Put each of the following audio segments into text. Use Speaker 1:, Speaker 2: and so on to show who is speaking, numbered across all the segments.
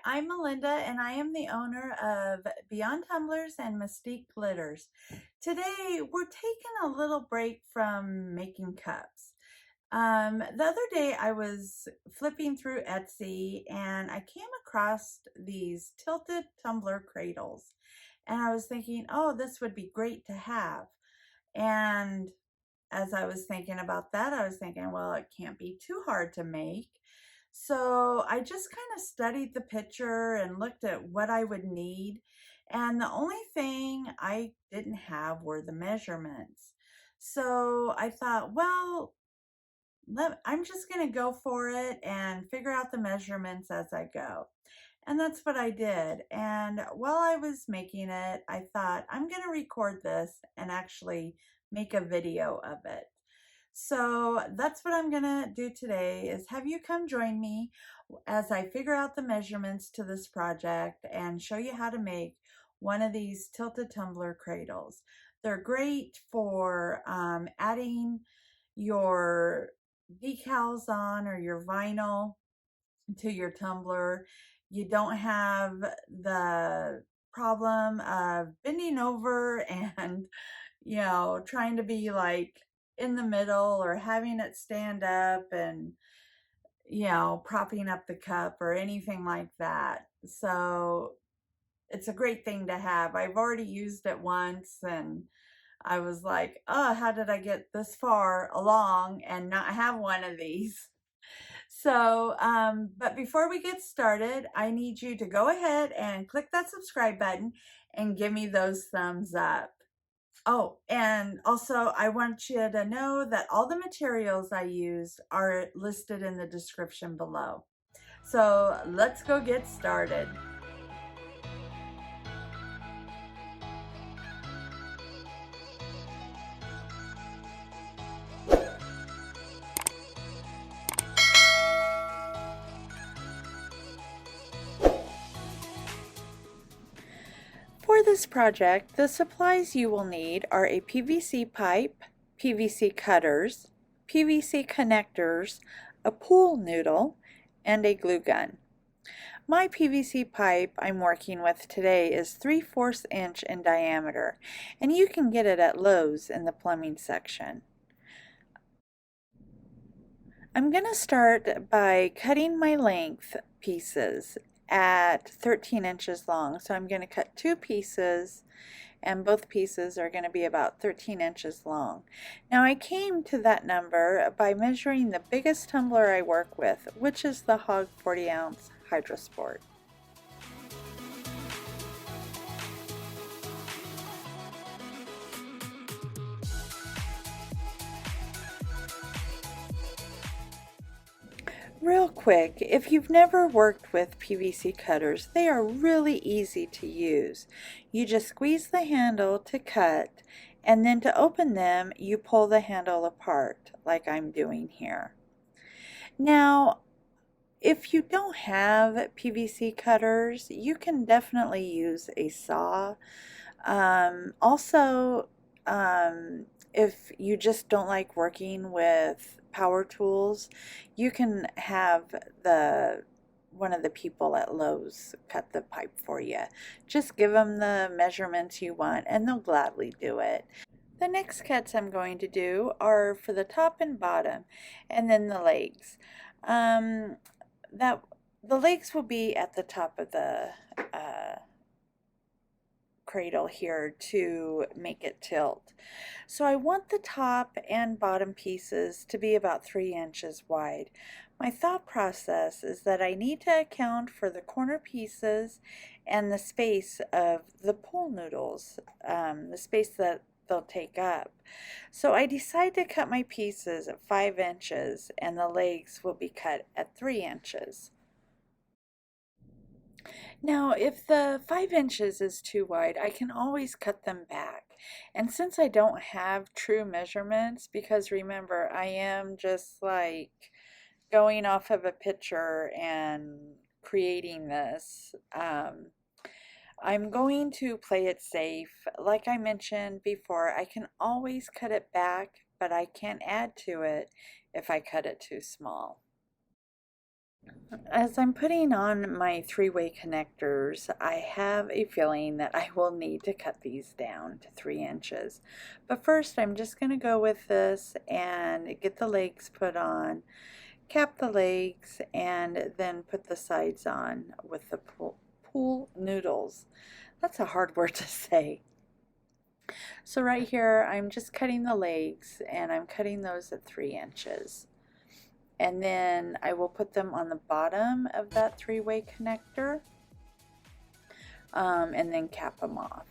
Speaker 1: I'm Melinda and I am the owner of Beyond Tumblers and Mystique Glitters. Today we're taking a little break from making cups. The other day I was flipping through Etsy and I came across these tilted tumbler cradles and I was thinking, oh, this would be great to have. And as I was thinking about that, I was thinking, well, it can't be too hard to make. So I just kind of studied the picture and looked at what I would need. And the only thing I didn't have were the measurements. So I thought, well, I'm just going to go for it and figure out the measurements as I go. And that's what I did. And while I was making it, I thought I'm going to record this and actually make a video of it. So that's what I'm going to do today is have you come join me as I figure out the measurements to this project and show you how to make one of these tilted tumbler cradles. They're great for adding your decals on or your vinyl to your tumbler. You don't have the problem of bending over and, trying to be like in the middle or having it stand up and, propping up the cup or anything like that. So it's a great thing to have. I've already used it once and I was like, oh, how did I get this far along and not have one of these? So, but before we get started, I need you to go ahead and click that subscribe button and give me those thumbs up. Oh, and also I want you to know that all the materials I used are listed in the description below. So let's go get started. For this project, the supplies you will need are a PVC pipe, PVC cutters, PVC connectors, a pool noodle, and a glue gun. My PVC pipe I'm working with today is 3/4 inch in diameter, and you can get it at Lowe's in the plumbing section. I'm going to start by cutting my length pieces at 13 inches long. So I'm going to cut 2 pieces and both pieces are going to be about 13 inches long. Now I came to that number by measuring the biggest tumbler I work with, which is the Hog 40 ounce Hydrosport. Real quick, if you've never worked with PVC cutters, they are really easy to use. You just squeeze the handle to cut, and then to open them, you pull the handle apart, like I'm doing here. Now, if you don't have PVC cutters, you can definitely use a saw. If you just don't like working with power tools, you can have one of the people at Lowe's cut the pipe for you. Just give them the measurements you want and they'll gladly do it. The next cuts I'm going to do are for the top and bottom and then the legs. The legs will be at the top of the cradle here to make it tilt. So I want the top and bottom pieces to be about 3 inches wide. My thought process is that I need to account for the corner pieces and the space of the pool noodles, the space that they'll take up. So I decide to cut my pieces at 5 inches and the legs will be cut at 3 inches. Now, if the 5 inches is too wide, I can always cut them back. And since I don't have true measurements, because remember, I am just like going off of a picture and creating this, I'm going to play it safe. Like I mentioned before, I can always cut it back, but I can't add to it if I cut it too small. As I'm putting on my three-way connectors, I have a feeling that I will need to cut these down to 3 inches. But first, I'm just going to go with this and get the legs put on, cap the legs, and then put the sides on with the pool noodles. That's a hard word to say. So right here, I'm just cutting the legs, and I'm cutting those at 3 inches. And then I will put them on the bottom of that three-way connector, and then cap them off.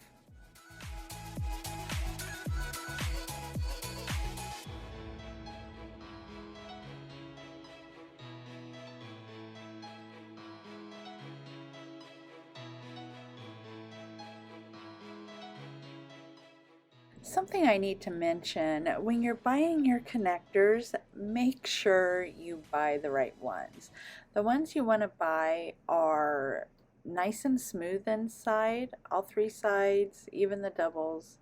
Speaker 1: Something I need to mention, when you're buying your connectors, make sure you buy the right ones. The ones you want to buy are nice and smooth inside. All 3 sides, even the doubles,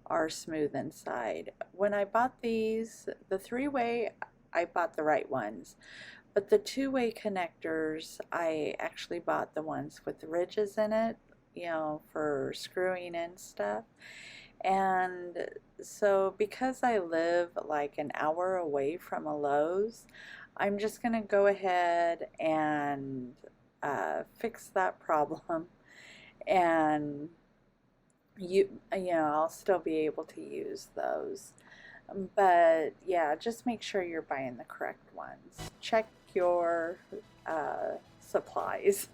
Speaker 1: are smooth inside. When I bought these, the 3-way, I bought the right ones. But the 2-way connectors, I actually bought the ones with the ridges in it, you know, for screwing in stuff. And so because I live like an hour away from a Lowe's, I'm just going to go ahead and fix that problem, and you know, I'll still be able to use those. But yeah, just make sure you're buying the correct ones. Check your supplies.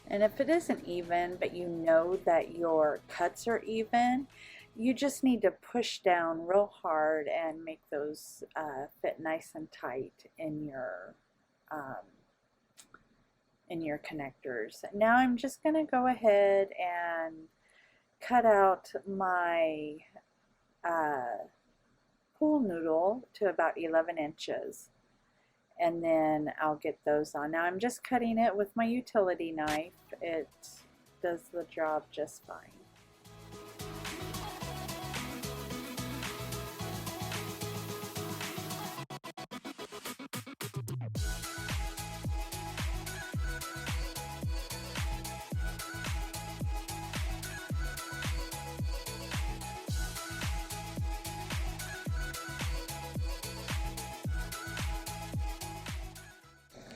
Speaker 1: And if it isn't even, but you know that your cuts are even, you just need to push down real hard and make those fit nice and tight in your connectors. Now I'm just going to go ahead and cut out my pool noodle to about 11 inches. And then I'll get those on. Now I'm just cutting it with my utility knife. It does the job just fine.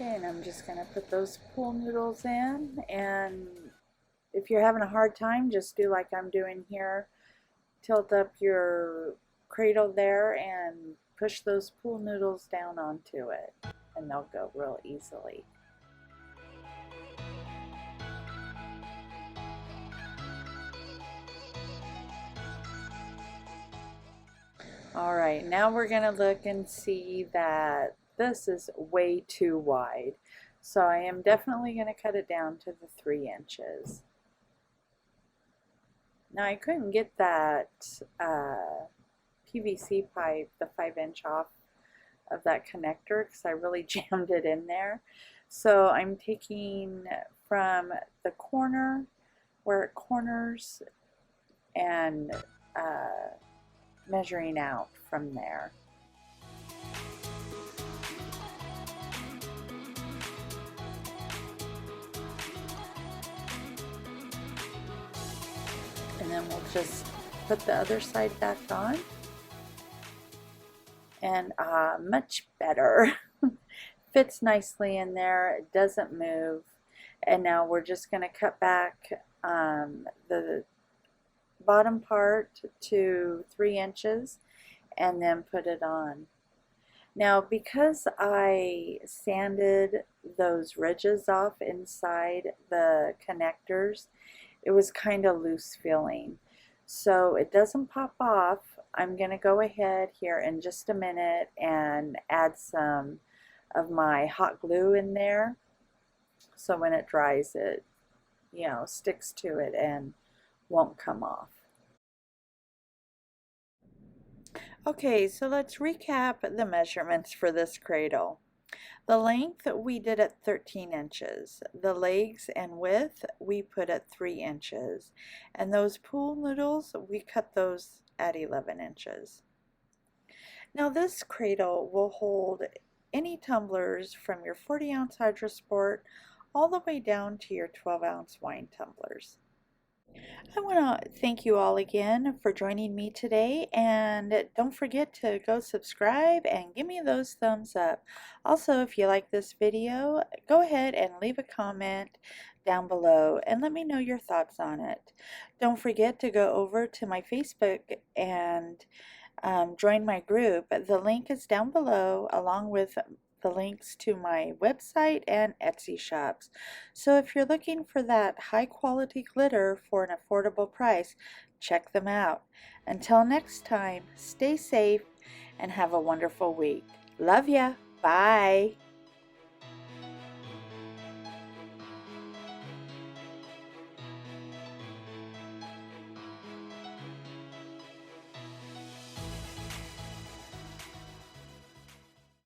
Speaker 1: Okay, and I'm just going to put those pool noodles in, and if you're having a hard time, just do like I'm doing here. Tilt up your cradle there and push those pool noodles down onto it, and they'll go real easily. Alright, now we're going to look and see that this is way too wide. So I am definitely going to cut it down to the 3 inches. Now I couldn't get that PVC pipe, the 5-inch off of that connector because I really jammed it in there. So I'm taking from the corner where it corners and measuring out from there. And then we'll just put the other side back on. And much better. Fits nicely in there, it doesn't move. And now we're just going to cut back the bottom part to 3 inches and then put it on. Now because I sanded those ridges off inside the connectors, it was kind of loose feeling. So it doesn't pop off. I'm going to go ahead here in just a minute and add some of my hot glue in there. So when it dries, it, you know, sticks to it and won't come off. Okay, so let's recap the measurements for this cradle. The length we did at 13 inches. The legs and width we put at 3 inches. And those pool noodles, we cut those at 11 inches. Now this cradle will hold any tumblers from your 40-ounce Hydro Sport all the way down to your 12-ounce wine tumblers. I want to thank you all again for joining me today, and don't forget to go subscribe and give me those thumbs up. Also, if you like this video, go ahead and leave a comment down below and let me know your thoughts on it. Don't forget to go over to my Facebook and join my group. The link is down below, along with the links to my website and Etsy shops. So if you're looking for that high quality glitter for an affordable price, check them out. Until next time, stay safe and have a wonderful week. Love ya. Bye.